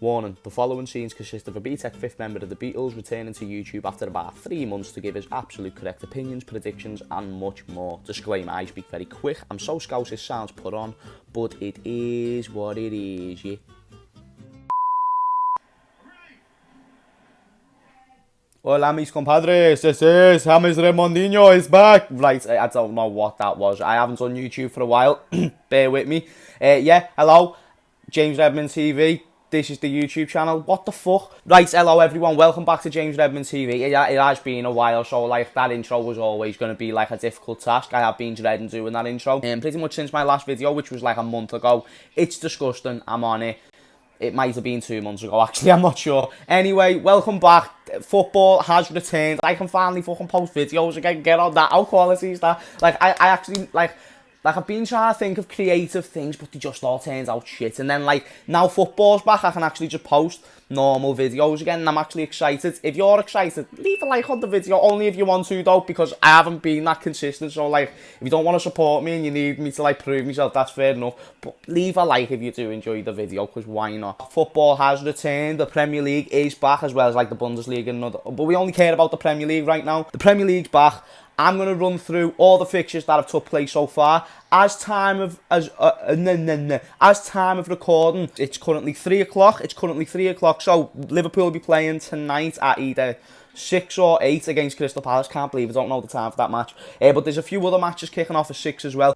Warning, the following scenes consist of a BTEC fifth member of the Beatles returning to YouTube after about 3 months to give his absolute correct opinions, predictions and much more. Disclaimer, I speak very quick. I'm so scouse it sounds put on, but it is what it is, yeah. Hola mis compadres, this is James Remondinho is back. Right, I don't know what that was. I haven't done YouTube for a while. Bear with me. Yeah, hello, James Redmond TV. This is the YouTube channel. What the fuck? Right, hello everyone. Welcome back to James Redmond TV. It has been a while, so like that intro was always going to be like a difficult task. I have been dreading doing that intro. Pretty much since my last video, which was like a month ago. It's disgusting. I'm on it. It might have been 2 months ago, actually, I'm not sure. Anyway, welcome back. Football has returned. I can finally fucking post videos again, get on that. How quality is that? Like, I actually, like I've been trying to think of creative things, but they just all turns out shit. And then, like, now football's back, I can actually just post normal videos again, and I'm actually excited. If you're excited, leave a like on the video, only if you want to, though, because I haven't been that consistent. So, like, if you don't want to support me and you need me to, like, prove myself, that's fair enough. But leave a like if you do enjoy the video, because why not? Football has returned. The Premier League is back, as well as, like, the Bundesliga and other. But we only care about the Premier League right now. The Premier League's back. I'm going to run through all the fixtures that have took place so far. As time of recording, it's currently 3 o'clock. So Liverpool will be playing tonight at either 6 or 8 against Crystal Palace. Can't believe I don't know the time for that match. But there's a few other matches kicking off at 6 as well.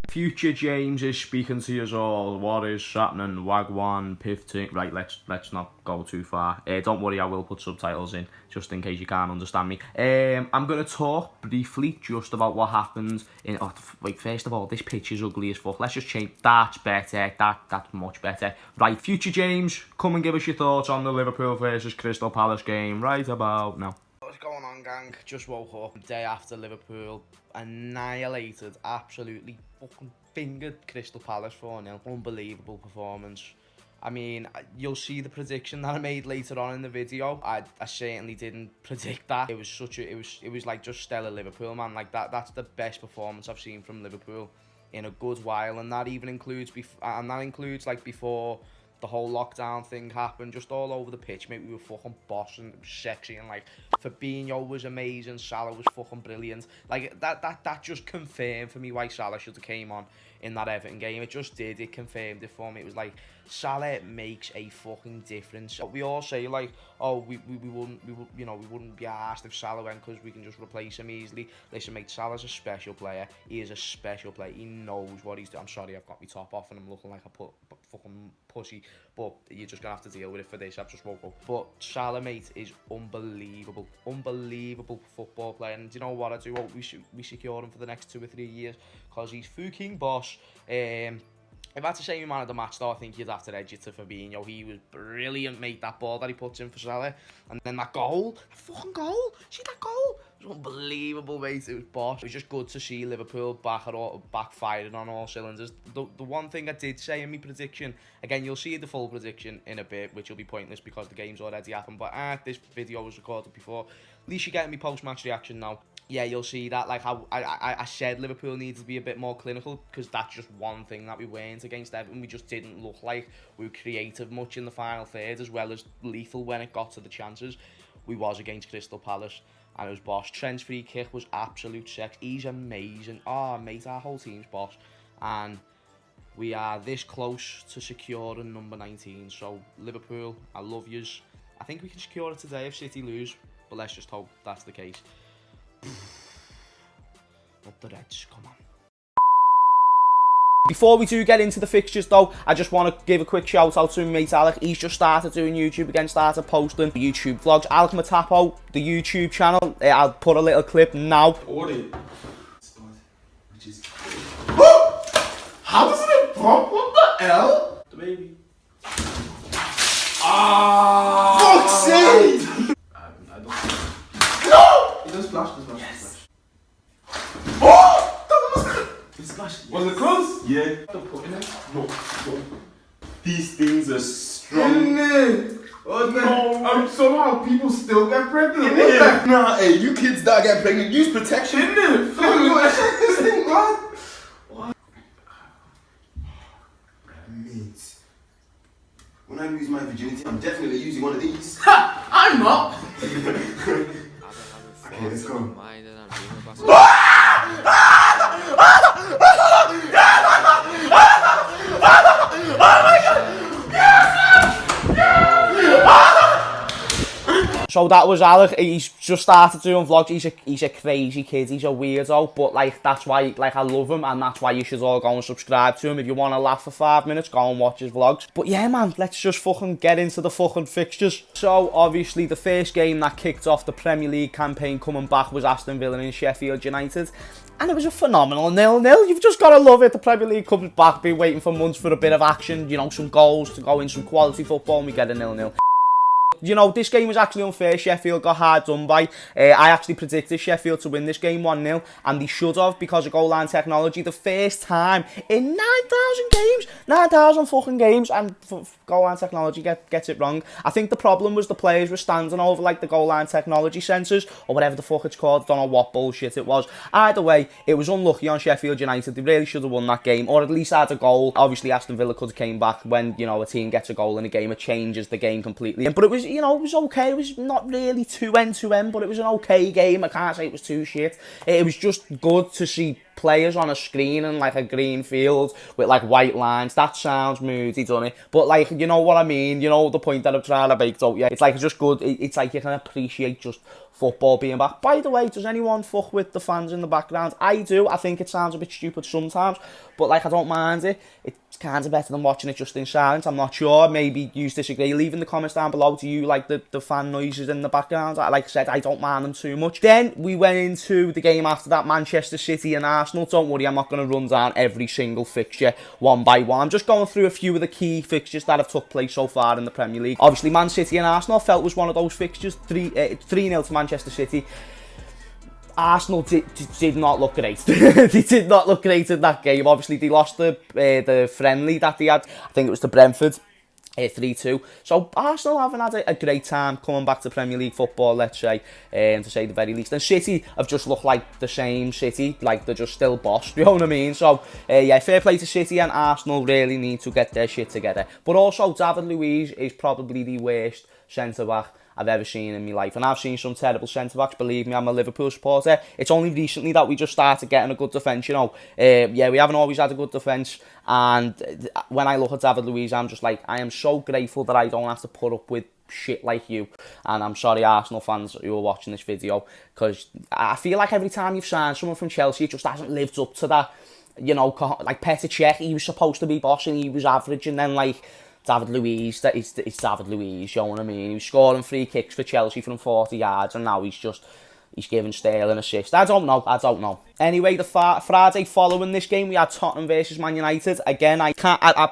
Future James is speaking to you all. What is happening? Wagwan, Pifting. Right, let's not go too far. Don't worry, I will put subtitles in just in case you can't understand me. I'm gonna talk briefly just about what happens in. Oh, wait, first of all, this pitch is ugly as fuck. Let's just change. That's better. That's much better. Right, Future James, come and give us your thoughts on the Liverpool versus Crystal Palace game right about now. What's going on, gang? Just woke up the day after Liverpool annihilated, absolutely fucking fingered Crystal Palace 4-0. Unbelievable performance. I mean, you'll see the prediction that I made later on in the video. I certainly didn't predict that. It was like just stellar Liverpool, man. Like that's the best performance I've seen from Liverpool in a good while, and that even includes like before the whole lockdown thing happened, just all over the pitch, mate. We were fucking bossing, it was sexy, and like Fabinho was amazing, Salah was fucking brilliant. Like that just confirmed for me why Salah should have came on in that Everton game. It just did, it confirmed it for me. It was like, Salah makes a fucking difference. We all say like, oh, we wouldn't be arsed if Salah went because we can just replace him easily. Listen, mate, Salah's a special player. He is a special player. He knows what he's doing. I'm sorry, I've got my top off and I'm looking like a fucking pussy, but you're just gonna have to deal with it for this. I've just woke up. But Salah, mate, is unbelievable football player. And do you know what? I do hope we secure him for the next 2 or 3 years because he's fucking boss. If I had to say man of the match, though, I think you'd have to edge it to Fabinho. He was brilliant, mate, that ball that he puts in for Salah. And then that goal, fucking goal. See that goal? It was unbelievable, mate. It was boss. It was just good to see Liverpool backfiring on all cylinders. The one thing I did say in my prediction, again, you'll see the full prediction in a bit, which will be pointless because the game's already happened. But this video was recorded before. At least you're getting me post-match reaction now. Yeah, you'll see that, like how I said Liverpool needs to be a bit more clinical because that's just one thing that we weren't against Everton. We just didn't look like we were creative much in the final third as well as lethal when it got to the chances. We was against Crystal Palace and it was boss. Trent's free kick was absolute sex. He's amazing. Oh, mate, our whole team's boss. And we are this close to securing number 19. So, Liverpool, I love yous. I think we can secure it today if City lose, but let's just hope that's the case. Up the Reds, come on. Before we do get into the fixtures though, I just want to give a quick shout out to my mate Alec. He's just started doing YouTube again, started posting YouTube vlogs. Alec Matapo, the YouTube channel. I'll put a little clip now. How does it pop? What the hell? The baby. Fuck's sake! I don't. No! It does splash, Yes. Oh! It splashed. Was it close? Yeah. Don't put in it. No. These things are strong. Oh no! Somehow people still get pregnant. Nah, hey, you kids that get pregnant, use protection. This thing, man. What? Mate. When I lose my virginity, I'm definitely using one of these. Ha! I'm not! Okay, let's go. So that was Alec. He's just started doing vlogs. He's a crazy kid. He's a weirdo, but like that's why I love him, and that's why you should all go and subscribe to him. If you want to laugh for 5 minutes, go and watch his vlogs. But yeah, man, let's just fucking get into the fucking fixtures. So obviously the first game that kicked off the Premier League campaign coming back was Aston Villa and Sheffield United. And it was a phenomenal 0-0. You've just got to love it. The Premier League comes back, been waiting for months for a bit of action, you know, some goals to go in, some quality football, and we get a 0-0. You know, this game was actually unfair. Sheffield got hard done by. I actually predicted Sheffield to win this game 1-0, and they should have because of goal line technology. The first time in 9,000 fucking games, and goal line technology gets it wrong. I think the problem was the players were standing over like the goal line technology sensors or whatever the fuck it's called. Don't know what bullshit it was. Either way, it was unlucky on Sheffield United. They really should have won that game, or at least had a goal. Obviously, Aston Villa could have came back. When, you know, a team gets a goal in a game, it changes the game completely. But it was, you know, it was okay. It was not really too end-to-end, but it was an okay game. I can't say it was too shit. It was just good to see players on a screen and like a green field with like white lines. That sounds moody, doesn't it? But like, you know what I mean? You know the point that I'm trying to make. So yeah, it's like just good. It's like you can appreciate just football being back. By the way, does anyone fuck with the fans in the background? I do. I think it sounds a bit stupid sometimes, but like I don't mind it. It's kind of better than watching it just in silence. I'm not sure. Maybe you disagree. Leave in the comments down below. Do you like the fan noises in the background? Like I said, I don't mind them too much. Then we went into the game after that, Manchester City and Arsenal. Don't worry, I'm not going to run down every single fixture one by one. I'm just going through a few of the key fixtures that have took place so far in the Premier League. Obviously, Man City and Arsenal felt was one of those fixtures. 3-0 to Manchester City. Arsenal did not look great. They did not look great in that game. Obviously, they lost the friendly that they had. I think it was to Brentford. 3-2. So Arsenal haven't had a great time coming back to Premier League football, let's say, to say the very least. And City have just looked like the same City, like they're just still boss, you know what I mean? So yeah, fair play to City, and Arsenal really need to get their shit together. But also, David Luiz is probably the worst centre-back I've ever seen in my life. And I've seen some terrible centre-backs, believe me, I'm a Liverpool supporter. It's only recently that we just started getting a good defence, you know. Yeah, we haven't always had a good defence. And when I look at David Luiz, I'm just like, I am so grateful that I don't have to put up with shit like you. And I'm sorry, Arsenal fans who are watching this video, because I feel like every time you've signed someone from Chelsea, it just hasn't lived up to that. You know, like Petr Cech, he was supposed to be boss and he was average, and then like David Luiz, it's David Luiz, you know what I mean? He was scoring free kicks for Chelsea from 40 yards, and now he's giving Sterling an assist. I don't know. Anyway, the Friday following this game, we had Tottenham versus Man United. Again, I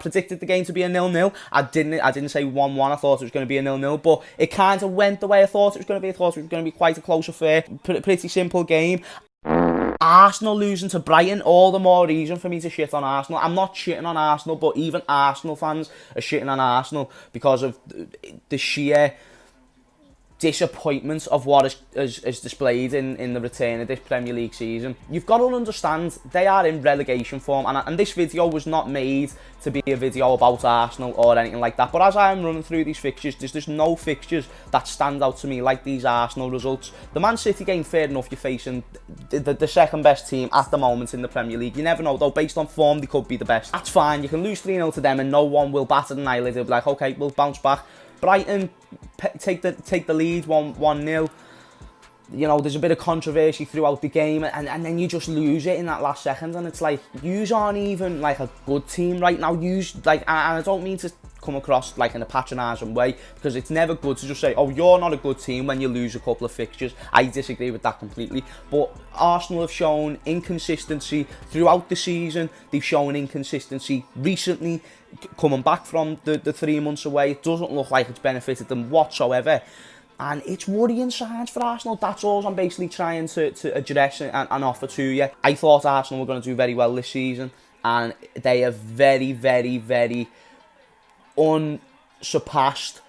predicted the game to be a 0-0. I didn't say 1-1. I thought it was going to be a 0-0, but it kind of went the way I thought it was going to be. I thought it was going to be quite a close affair. Pretty simple game. Arsenal losing to Brighton, all the more reason for me to shit on Arsenal. I'm not shitting on Arsenal, but even Arsenal fans are shitting on Arsenal because of the sheer disappointment of what is displayed in the return of this Premier League season. You've got to understand, they are in relegation form, and this video was not made to be a video about Arsenal or anything like that, but as I'm running through these fixtures, there's just no fixtures that stand out to me like these Arsenal results. The Man City game, fair enough, you're facing the second best team at the moment in the Premier League. You never know though, based on form they could be the best. That's fine, you can lose 3-0 to them and no one will bat an eyelid. They'll be like, okay, we'll bounce back. Brighton take the lead 1-0. You know, there's a bit of controversy throughout the game, and then you just lose it in that last second, and it's like, yous aren't even like a good team right now. Yous, like, and I don't mean to come across like in a patronising way, because it's never good to just say, oh, you're not a good team when you lose a couple of fixtures. I disagree with that completely. But Arsenal have shown inconsistency throughout the season. They've shown inconsistency recently, coming back from the 3 months away. It doesn't look like it's benefited them whatsoever. And it's worrying signs for Arsenal. That's all I'm basically trying to address and offer to you. I thought Arsenal were going to do very well this season, and they have very, very, very unsurpassed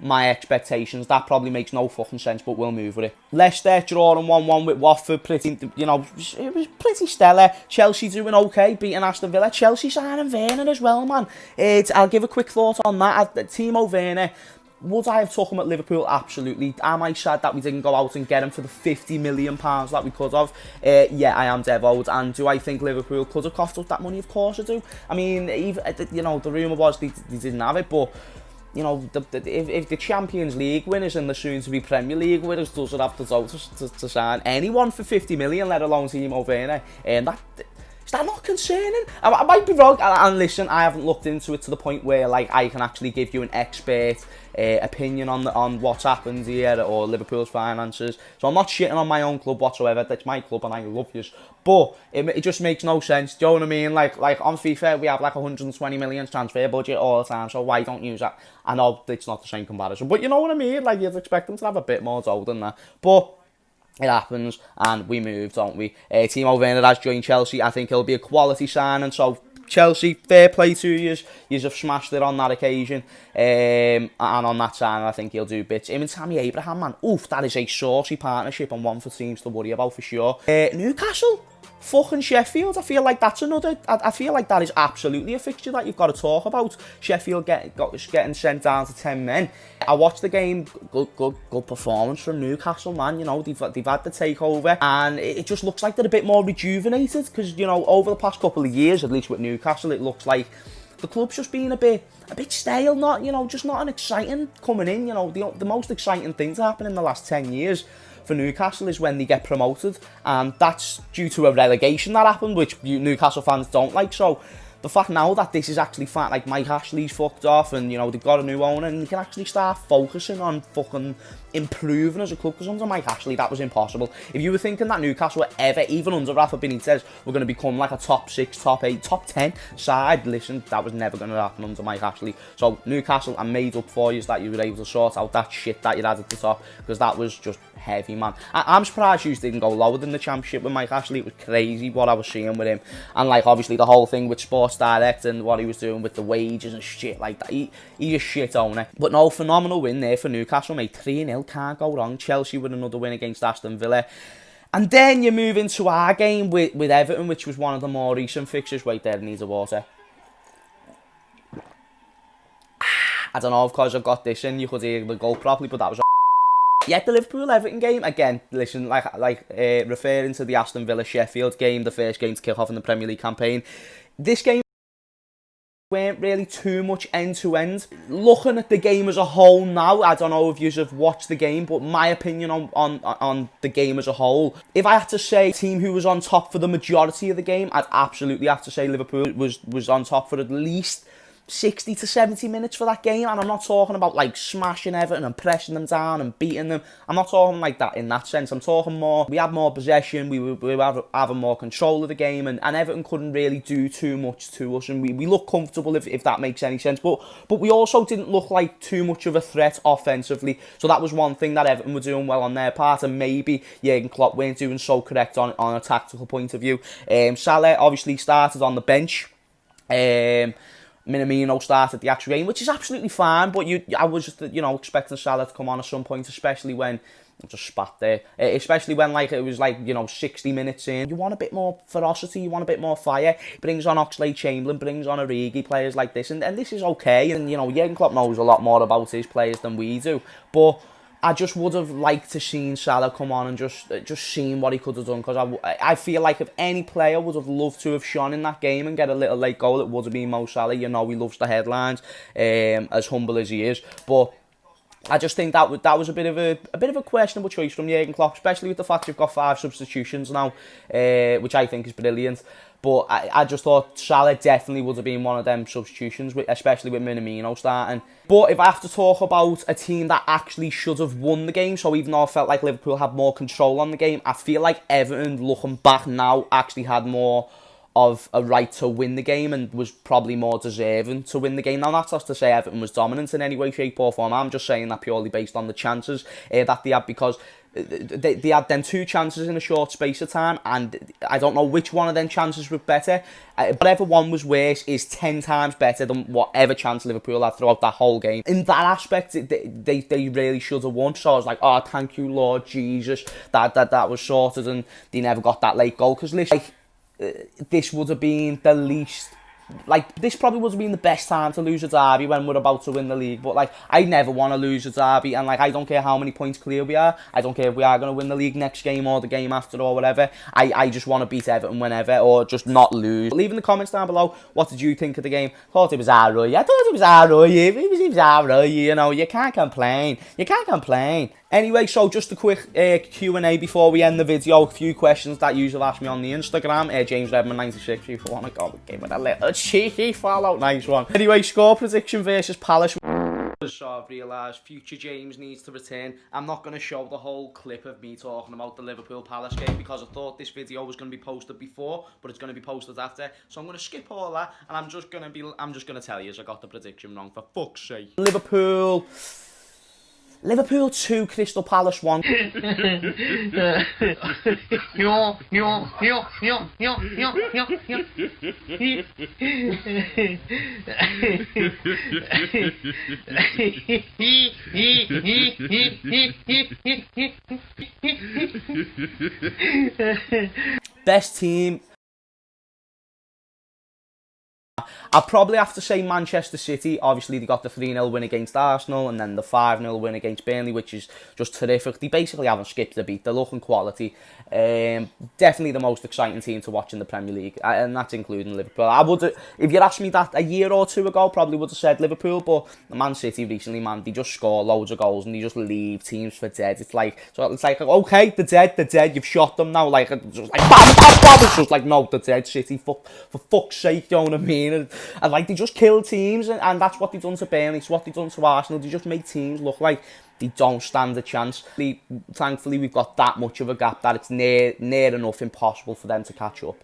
my expectations. That probably makes no fucking sense, but we'll move with it. Leicester drawing 1-1 with Watford. Pretty, you know, it was pretty stellar. Chelsea doing okay, beating Aston Villa. Chelsea signing Werner as well, man. I'll give a quick thought on that. Timo Werner. Would I have took him at Liverpool? Absolutely. Am I sad that we didn't go out and get him for the £50 million that we could have? Yeah, I am devout. And do I think Liverpool could have coughed up that money? Of course I do. I mean, even, you know, the rumour was they didn't have it, but you know, if the Champions League winners and the soon-to-be Premier League winners doesn't have the dough to sign anyone for 50 million, let alone Timo Werner, is that not concerning? I might be wrong, and listen, I haven't looked into it to the point where like I can actually give you an expert opinion on what's happened here or Liverpool's finances. So I'm not shitting on my own club whatsoever. That's my club and I love you. But it just makes no sense. Do you know what I mean? Like on FIFA we have like 120 million transfer budget all the time. So why don't use that? I know it's not the same comparison, but you know what I mean? Like you'd expect them to have a bit more dough than that. But it happens, and we move, don't we? Timo Werner has joined Chelsea. I think he'll be a quality signing. So Chelsea, fair play to you. You have smashed it on that occasion, and on that signing, I think he'll do bits. Him and Tammy Abraham, man. Oof, that is a saucy partnership and one for teams to worry about for sure. Newcastle. Fucking Sheffield, I feel like that's another. I feel like that is absolutely a fixture that you've got to talk about. Sheffield getting sent down to 10 men. I watched the game. Good performance from Newcastle, man. You know they've had the takeover, and it just looks like they're a bit more rejuvenated because you know over the past couple of years, at least with Newcastle, it looks like the club's just been a bit stale. Not just not an exciting coming in. You know the most exciting thing to happen in the last 10 years. For Newcastle is when they get promoted, and that's due to a relegation that happened, which Newcastle fans don't like. So the fact now that this is actually like Mike Ashley's fucked off, and you know they've got a new owner, and they can actually start focusing on fucking improving as a club. Because under Mike Ashley, that was impossible. If you were thinking that Newcastle were ever, even under Rafa Benitez, were going to become like a top 6, top 8, top 10 side, listen, that was never going to happen under Mike Ashley. So Newcastle, I made up for you that you were able to sort out that shit that you had at the top, because that was just heavy, man. I'm surprised you didn't go lower than the Championship with Mike Ashley. It was crazy what I was seeing with him, and like obviously the whole thing with Sports Direct and what he was doing with the wages and shit like that. He's a shit owner. But no, phenomenal win there for Newcastle, mate. 3-0, can't go wrong. Chelsea with another win against Aston Villa. And then you move into our game with Everton, which was one of the more recent fixtures. Wait there, needs a water. I don't know, of course I've got this in, you could hear the goal properly, but that was yeah, the Liverpool-Everton game, again, listen, referring to the Aston Villa-Sheffield game, the first game to kick off in the Premier League campaign, this game weren't really too much end-to-end. Looking at the game as a whole now, I don't know if you have watched the game, but my opinion on the game as a whole, if I had to say team who was on top for the majority of the game, I'd absolutely have to say Liverpool was on top for at least 60 to 70 minutes for that game, and I'm not talking about like smashing Everton and pressing them down and beating them. I'm not talking like that in that sense. I'm talking more, we had more possession, we were having more control of the game, and Everton couldn't really do too much to us, and we looked comfortable if that makes any sense, but we also didn't look like too much of a threat offensively. So that was one thing that Everton were doing well on their part, and maybe Jurgen Klopp weren't doing so correct on a tactical point of view. Salah obviously started on the bench. Minamino started the actual game, which is absolutely fine, but I was just, expecting Salah to come on at some point, especially when, I just spat there, especially when, it was 60 minutes in. You want a bit more ferocity, you want a bit more fire. Brings on Oxlade-Chamberlain, brings on Origi, players like this, and this is okay, and, Jurgen Klopp knows a lot more about his players than we do, but I just would have liked to seen Salah come on and just seen what he could have done, because I feel like if any player would have loved to have shone in that game and get a little late goal, it would have been Mo Salah. He loves the headlines, as humble as he is, but I just think that was a bit of a questionable choice from Jurgen Klopp, especially with the fact you've got 5 substitutions now, which I think is brilliant. But I just thought Salah definitely would have been one of them substitutions, especially with Minamino starting. But if I have to talk about a team that actually should have won the game, so even though I felt like Liverpool had more control on the game, I feel like Everton, looking back now, actually had more of a right to win the game and was probably more deserving to win the game. Now, that's not to say Everton was dominant in any way, shape or form. I'm just saying that purely based on the chances that they had, because they had them 2 chances in a short space of time, and I don't know which one of them chances was better. Whatever one was worse is 10 times better than whatever chance Liverpool had throughout that whole game. In that aspect, they really should have won. So I was like, oh, thank you, Lord Jesus, that was sorted, and they never got that late goal. Because this would have been the least... Like, this probably would have been the best time to lose a derby when we're about to win the league. But, like, I never want to lose a derby. And, like, I don't care how many points clear we are. I don't care if we are going to win the league next game or the game after or whatever. I just want to beat Everton whenever or just not lose. Leave in the comments down below, what did you think of the game? Thought it was alright. I thought it was alright. It was alright, you know. You can't complain. You can't complain. Anyway, so just a quick Q&A before we end the video. A few questions that you usually ask me on the Instagram. James Redmond 96, if you want to go give it a little cheeky follow. Nice one. Anyway, score prediction versus Palace. So I've realised future James needs to return. I'm not going to show the whole clip of me talking about the Liverpool Palace game because I thought this video was going to be posted before, but it's going to be posted after. So I'm going to skip all that, and I'm just going to tell you I got the prediction wrong, for fuck's sake. Liverpool 2, Crystal Palace 1. Best team. I'll probably have to say Manchester City. Obviously, they got the 3-0 win against Arsenal and then the 5-0 win against Burnley, which is just terrific. They basically haven't skipped a beat. They're looking quality. Definitely the most exciting team to watch in the Premier League, and that's including Liverpool. I would, if you'd asked me that a year or two ago, probably would have said Liverpool, but Man City recently, man, they just score loads of goals and they just leave teams for dead. It's like, okay, they're dead, you've shot them now, like, it's just like, bam, bam, bam. It's just like, no, they're dead, City, for fuck's sake, you know what I mean? And like, they just kill teams, and that's what they've done to Burnley, it's what they've done to Arsenal. They just make teams look like they don't stand a chance. Thankfully, we've got that much of a gap that it's near enough impossible for them to catch up.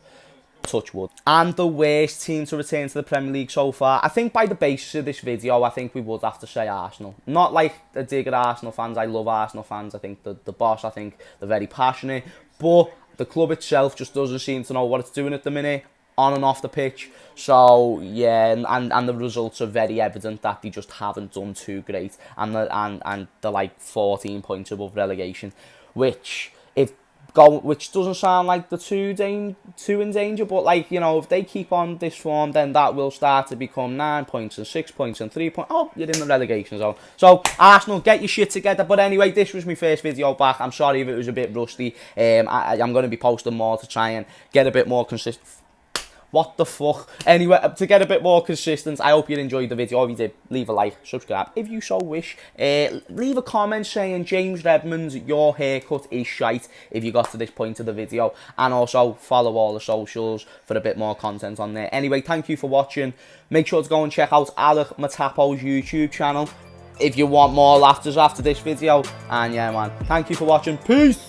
Touch wood. And the worst team to return to the Premier League so far, I think by the basis of this video, I think we would have to say Arsenal. Not like a dig at Arsenal fans. I love Arsenal fans. I think the boss, I think they're very passionate. But the club itself just doesn't seem to know what it's doing at the minute, on and off the pitch. So yeah, and the results are very evident that they just haven't done too great, and they're like 14 points above relegation, which doesn't sound like the too in danger, but like, you know, if they keep on this form, then that will start to become 9 points and 6 points and 3 points. Oh, you're in the relegation zone. So Arsenal, get your shit together. But anyway, this was my first video back. I'm sorry if it was a bit rusty. I'm going to be posting more to try and get a bit more consistent. What the fuck? Anyway, to get a bit more consistent, I hope you enjoyed the video. If you did, leave a like, subscribe if you so wish. Leave a comment saying, James Redmond, your haircut is shite, if you got to this point of the video. And also, follow all the socials for a bit more content on there. Anyway, thank you for watching. Make sure to go and check out Alec Matapo's YouTube channel if you want more laughters after this video. And yeah, man, thank you for watching. Peace!